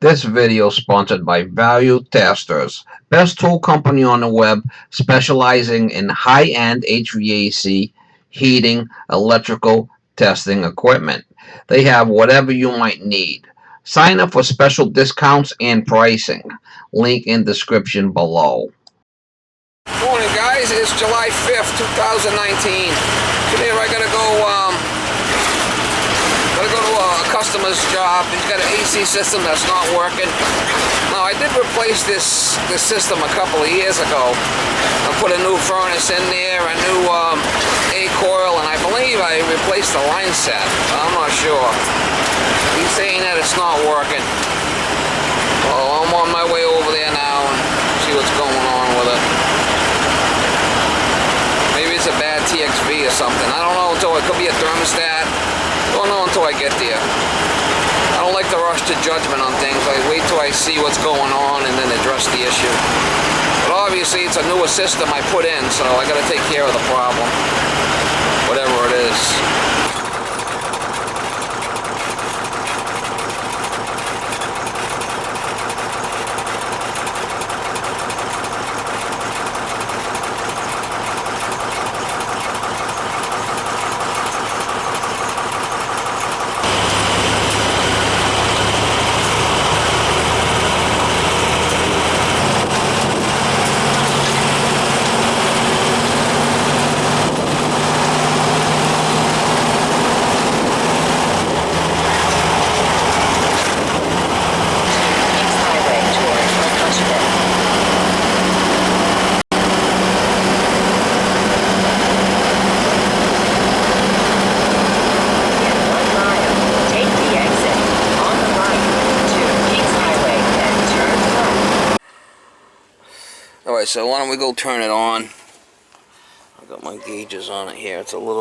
This video is sponsored by Value Testers, best tool company on the web specializing in high-end HVAC, heating, electrical testing equipment. They have whatever you might need. Sign up for special discounts and pricing. Link in description below. Morning, guys. It's July 5th, 2019. Today I gotta go to a customer's job. He's got an AC system that's not working. Now, I did replace this system a couple of years ago. I put a new furnace in there, a new A-coil, and I believe I replaced the line set. I'm not sure. He's saying that it's not working. Well, I'm on my way over there now and see what's going on with it. Maybe it's a bad TXV or something. I don't know until it could be a thermostat. Don't know until I get there. I don't like to rush to judgment on things. I wait till I see what's going on and then address the issue. But obviously it's a newer system I put in, so I gotta take care of the problem. Whatever it is. Alright, so why don't we go turn it on. I got my gauges on it here. It's probably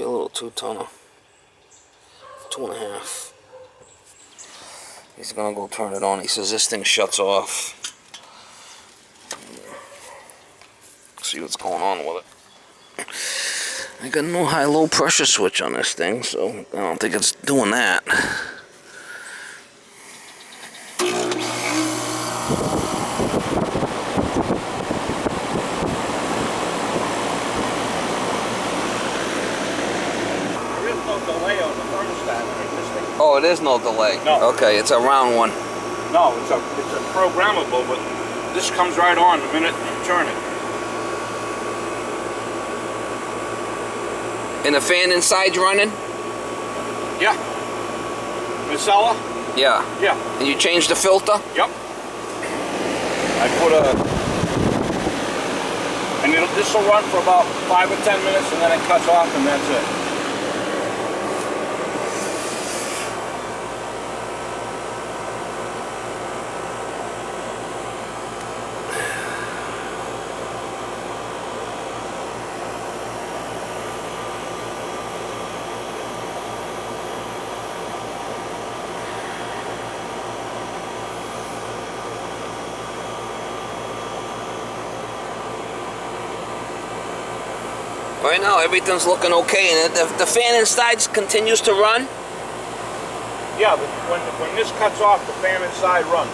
a little 2-tonner. 2.5. He's gonna go turn it on. He says this thing shuts off. See what's going on with it. I got no high-low pressure switch on this thing, so I don't think it's doing that. Oh, it is no delay. No. Okay, it's a round one. No, it's a programmable, but this comes right on the minute you turn it. And the fan inside's running? Yeah. Micella? Yeah. Yeah. And you changed the filter? Yep. I put and this will run for about 5 or 10 minutes, and then it cuts off, and that's it. Right now, everything's looking okay, and the fan inside continues to run? Yeah, but when this cuts off, the fan inside runs.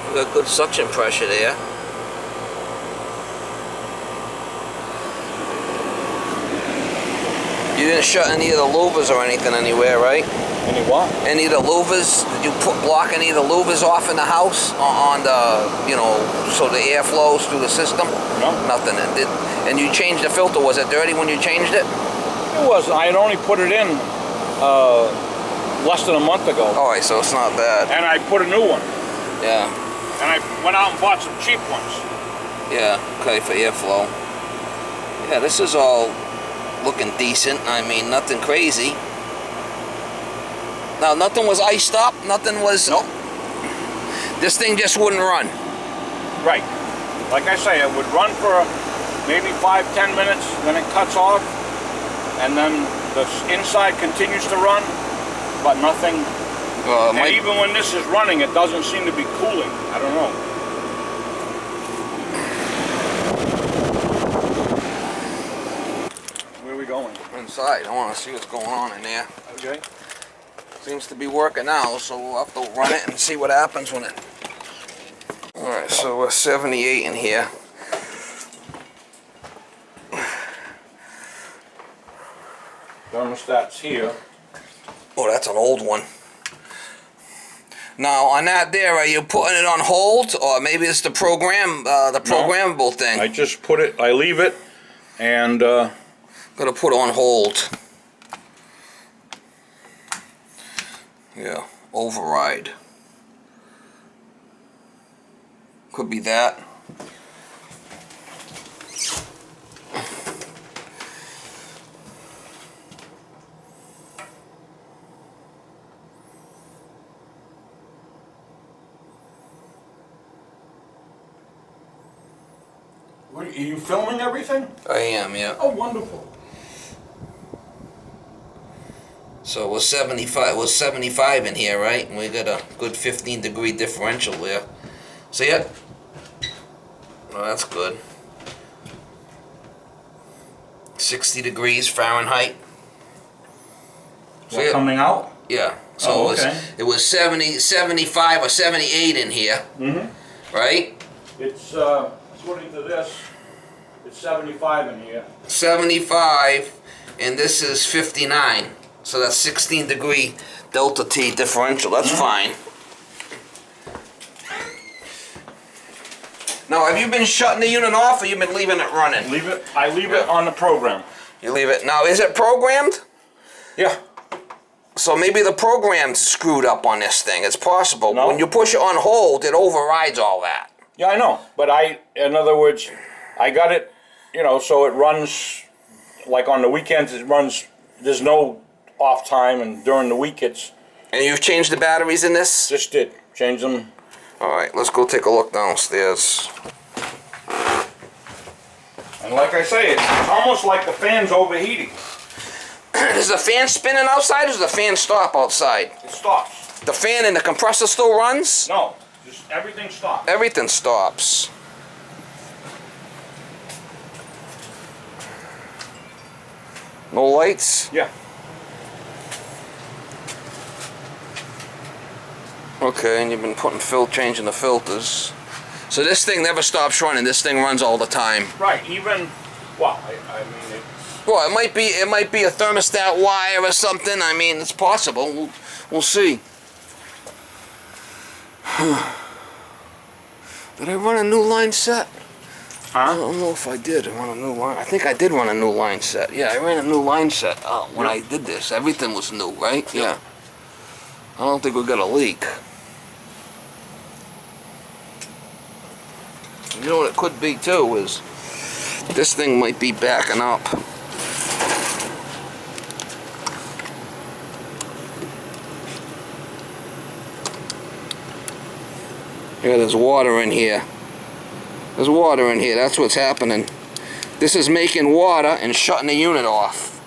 We got good suction pressure there. You didn't shut any of the louvers or anything anywhere, right? Any what? Any of the louvers? Did you block any of the louvers off in the house on the, so the air flows through the system? No. Nothing. And you changed the filter. Was it dirty when you changed it? It wasn't. I had only put it in less than a month ago. All right, so it's not bad. And I put a new one. Yeah. And I went out and bought some cheap ones. Yeah, okay, for airflow. Yeah, this is all looking decent. I mean, nothing crazy. Now, nothing was iced up. Nothing was... Nope. This thing just wouldn't run. Right. Like I say, it would run for maybe 5-10 minutes, then it cuts off, and then the inside continues to run, but nothing. And even when this is running, it doesn't seem to be cooling. I don't know. Where are we going? Inside. I want to see what's going on in there. Okay. Seems to be working now, so we'll have to run it and see what happens when it... Alright, so we're 78 in here. Thermostat's here. Oh, that's an old one. Now, on that there, are you putting it on hold? Or maybe it's the programmable thing? I just put it, I leave it, and Gotta put on hold. Yeah, override. Could be that. are you filming everything? I am, yeah. Oh, wonderful. So it was 75. It was 75 in here, right? And we got a good 15-degree differential there. See it? Oh, that's good. 60 degrees Fahrenheit. See it? Coming out? Yeah. So okay. it was 75 or 78 in here. Mm-hmm. Right? It's according to this, it's 75 in here. 75, and this is 59. So that's 16-degree delta T differential. That's fine. Now, have you been shutting the unit off, or you been leaving it running? Leave it. I leave it on the program. You leave it. Now, is it programmed? Yeah. So maybe the program's screwed up on this thing. It's possible. No. When you push it on hold, it overrides all that. Yeah, I know. But in other words, I got it, so it runs, like on the weekends, it runs, there's no off time, and during the week it's... And you've changed the batteries in this? Just did. Change them. Alright, let's go take a look downstairs. And like I say, it's almost like the fan's overheating. Is the fan spinning outside, or does the fan stop outside? It stops. The fan and the compressor still runs? No, just everything stops. Everything stops. No lights? Yeah. Okay, and you've been changing the filters. So this thing never stops running. This thing runs all the time. Right. Even, well, I mean, Well, it might be a thermostat wire or something. I mean, it's possible. We'll see. Did I run a new line set? I don't know if I did run a new line. I think I did run a new line set. Yeah, I ran a new line set when I did this. Everything was new, right? Yeah. I don't think we got a leak. You know what it could be too is this thing might be backing up. Here, there's water in here. There's water in here. That's what's happening. This is making water and shutting the unit off.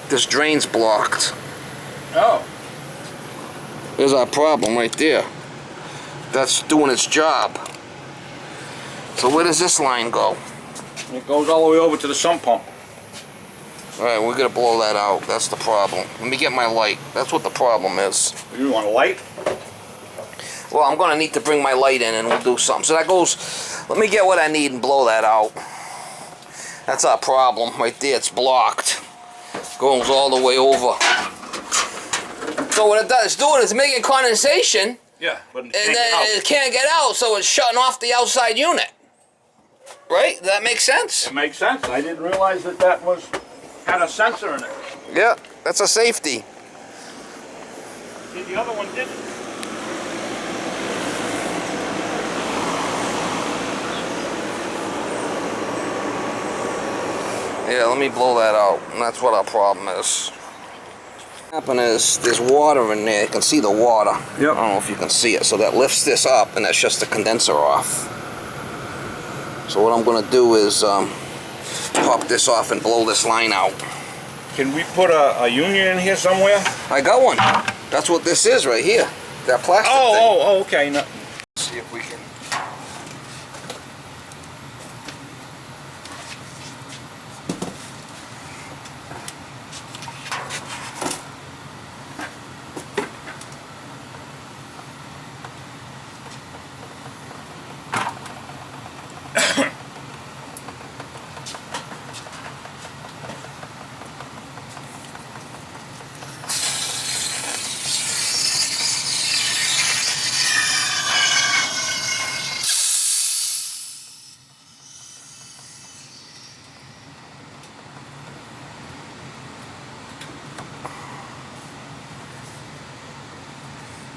This drain's blocked. oh, There's our problem right there. That's doing its job. So where does this line go? it goes all the way over to the sump pump. Alright, we're gonna blow that out. That's the problem. Let me get my light. That's what the problem is. You want a light? Well, I'm gonna need to bring my light in and we'll do something. So that goes, let me get what I need and blow that out. That's our problem right there. It's blocked. Goes all the way over. So what it's doing is making condensation. Yeah, but And then it can't get out, so it's shutting off the outside unit. Right? Does that make sense? It makes sense. I didn't realize that had a sensor in it. Yeah, that's a safety. See, the other one didn't. Yeah, let me blow that out. And that's what our problem is. What happened is there's water in there. You can see the water. Yep. I don't know if you can see it. So that lifts this up, and that's just the condenser off. So what I'm going to do is pop this off and blow this line out. Can we put a union in here somewhere? I got one. That's what this is right here. That plastic thing. Oh, okay. No. Let's see if we can.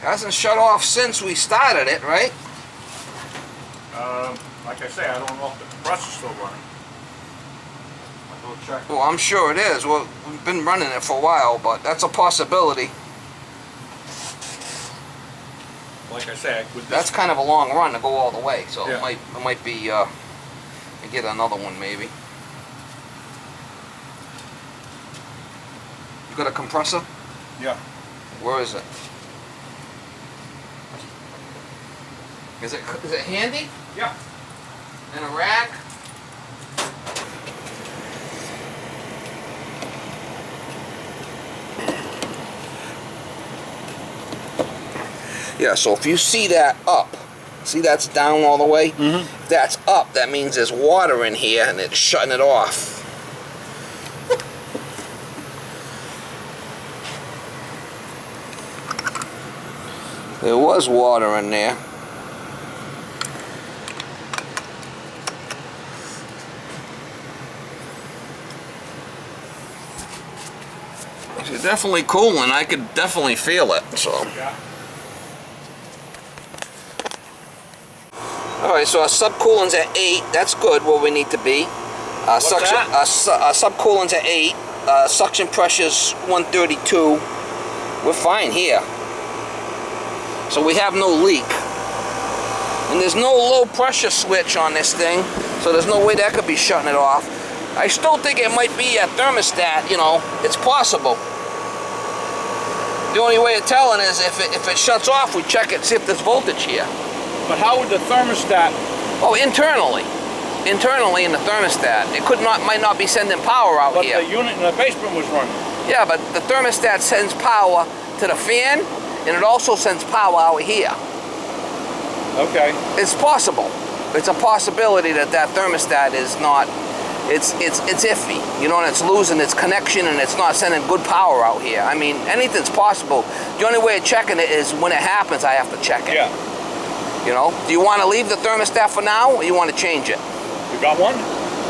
Hasn't shut off since we started it, right? Like I say, I don't know if the compressor's still running. I'll go check. Well, I'm sure it is. Well, we've been running it for a while, but that's a possibility. Like I say, with this, That's kind of a long run to go all the way, so Yeah. it might be get another one maybe. You got a compressor? yeah. Where is it? Is it handy? Yeah. In a rack? Yeah, so if you see that up, see that's down all the way? Mm-hmm. If that's up, that means there's water in here and it's shutting it off. There was water in there. It's definitely cooling. I could definitely feel it. So. Yeah. All right. So our subcoolant's at 8. That's good. Where we need to be. Suction. Subcoolant's at 8. Suction pressure's 132. We're fine here. So we have no leak. And there's no low pressure switch on this thing, so there's no way that could be shutting it off. I still think it might be a thermostat, you know, it's possible. The only way of telling is if it shuts off, we check it, see if there's voltage here. But how would the thermostat? Oh, internally in the thermostat. It might not be sending power out But here. the unit in the basement was running. Yeah, but the thermostat sends power to the fan, and it also sends power out here. Okay. It's possible. It's a possibility that thermostat is not. It's iffy. You know, and it's losing its connection and it's not sending good power out here. I mean, anything's possible. The only way of checking it is when it happens. I have to check it. Yeah. You know. Do you want to leave the thermostat for now, or you want to change it? You got one?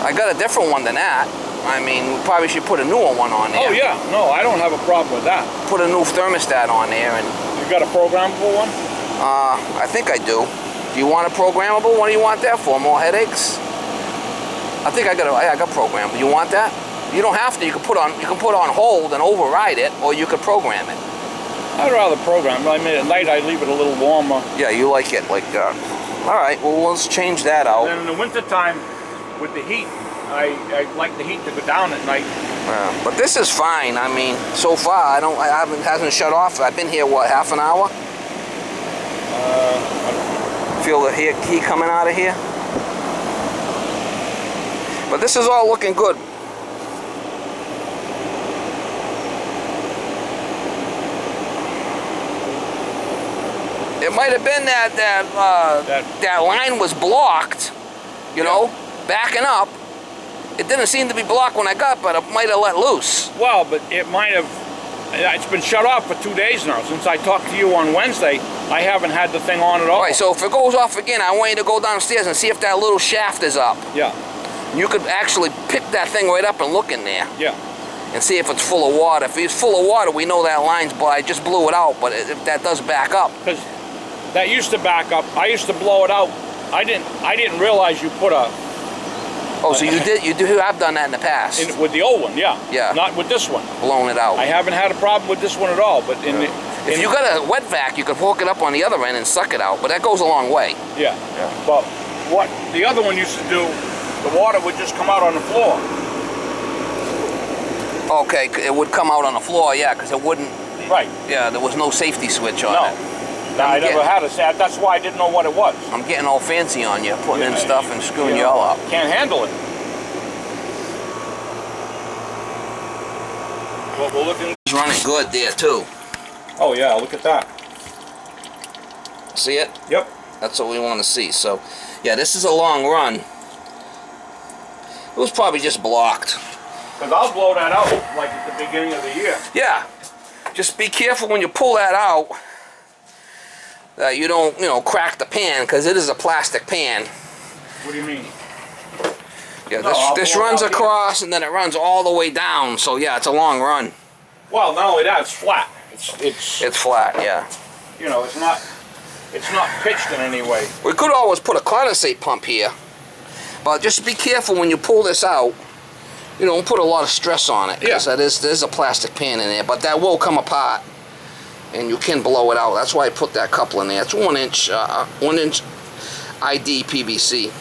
I got a different one than that. I mean, we probably should put a newer one on there. Oh yeah. No, I don't have a problem with that. Put a new thermostat on there and. You got a programmable one? I think I do. Do you want a programmable? What do you want that for? More headaches? I think I got programmable. You want that? You don't have to. You can put on hold and override it, or you could program it. I'd rather program. I mean, at night I leave it a little warmer. Yeah, you like it like that. All right. Well, let's change that out. And then in the wintertime, with the heat, I like the heat to go down at night. But this is fine. I mean, so far hasn't shut off. I've been here what, half an hour? Feel the heat coming out of here. But this is all looking good. It might have been that line was blocked, you know, backing up. It didn't seem to be blocked when I got, but it might have let loose. Well, but it might have. It's been shut off for 2 days now. Since I talked to you on Wednesday, I haven't had the thing on at all. All right, so if it goes off again, I want you to go downstairs and see if that little shaft is up. Yeah. You could actually pick that thing right up and look in there. Yeah. And see if it's full of water. If it's full of water, we know that line's, but I just blew it out. But if that does back up. Because that used to back up. I used to blow it out. I didn't realize you put a. Oh, so you have done that in the past. With the old one, yeah. Yeah. Not with this one. Blown it out. I haven't had a problem with this one at all. But if you got a wet vac, you could hook it up on the other end and suck it out. But that goes a long way. Yeah. But what the other one used to do, the water would just come out on the floor. Okay, it would come out on the floor, yeah, because it wouldn't. Right. Yeah, there was no safety switch on No. it. No, I never had a set. That's why I didn't know what it was. I'm getting all fancy on you, putting in stuff and screwing you all up. Can't handle it. Well, we're looking. It's running good there too. Oh yeah, look at that. See it? Yep. That's what we want to see. So, yeah, this is a long run. It was probably just blocked. Because I'll blow that out like at the beginning of the year. Yeah. Just be careful when you pull that out that you don't, crack the pan, because it is a plastic pan. What do you mean? Yeah, No, this blow it runs out across and then it runs all the way down. So yeah, it's a long run. Well, not only that, it's flat. It's flat, yeah. It's not pitched in any way. We could always put a condensate pump here, but just be careful when you pull this out. You don't put a lot of stress on it, because there's a plastic pan in there, but that will come apart, and you can blow it out. That's why I put that couple in there. It's 1 inch ID PVC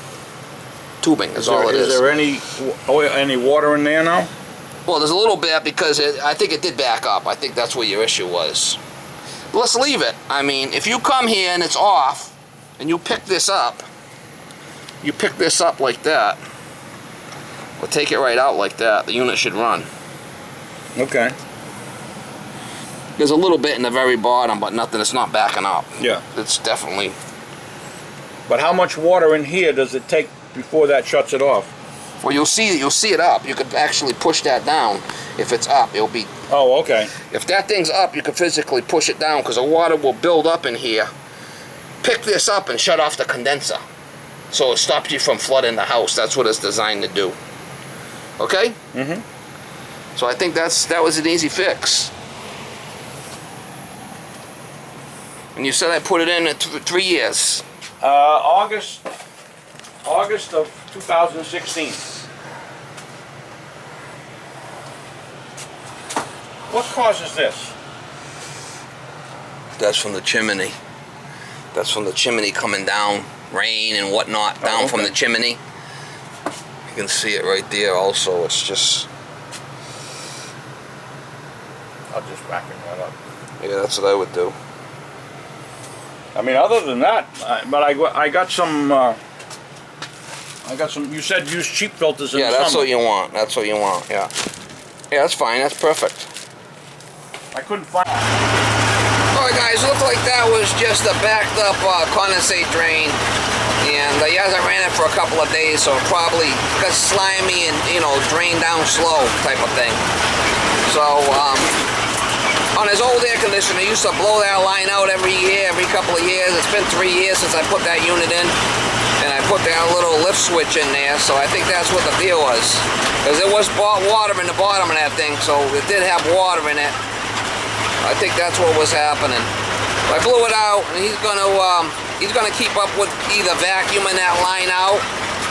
tubing is all it is. Is there any water in there now? Well, there's a little bit, because I think it did back up. I think that's what your issue was. But let's leave it. I mean, if you come here and it's off, and you pick this up like that, or take it right out like that, the unit should run. Okay. There's a little bit in the very bottom, but nothing. It's not backing up. Yeah. It's definitely. But how much water in here does it take before that shuts it off? Well, you'll see it up. You could actually push that down. If it's up, it'll be. Oh, okay. If that thing's up, you can physically push it down, because the water will build up in here. Pick this up and shut off the condenser, so it stops you from flooding the house. That's what it's designed to do. Okay? Mm-hmm. So I think that was an easy fix. And you said I put it in at 3 years. August of 2016. What causes this? That's from the chimney. That's from the chimney coming down, rain and whatnot, down from the chimney. You can see it right there also. It's just. I'll just vacuum that up. Yeah, that's what I would do. I mean, other than that, I got some. You said use cheap filters in the Yeah, summer. that's what you want. That's what you want. Yeah. Yeah, that's fine. That's perfect. I couldn't find. Alright guys, looked like that was just a backed up condensate drain, and he hasn't ran it for a couple of days, so it probably got slimy and drained down slow type of thing. So on his old air conditioner, he used to blow that line out every couple of years. It's been 3 years since I put that unit in, and I put that little lift switch in there, so I think that's what the deal was, because there was water in the bottom of that thing, so it did have water in it. I think that's what was happening. I blew it out, and he's gonna keep up with either vacuuming that line out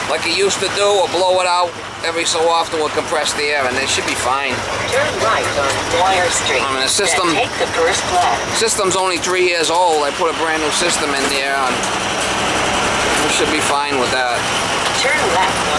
like he used to do, or blow it out every so often with compressed air, and it should be fine. Turn right on Dwyer Street. I mean, the system. Then take the first left. System's only 3 years old. I put a brand new system in there, and we should be fine with that. Turn left on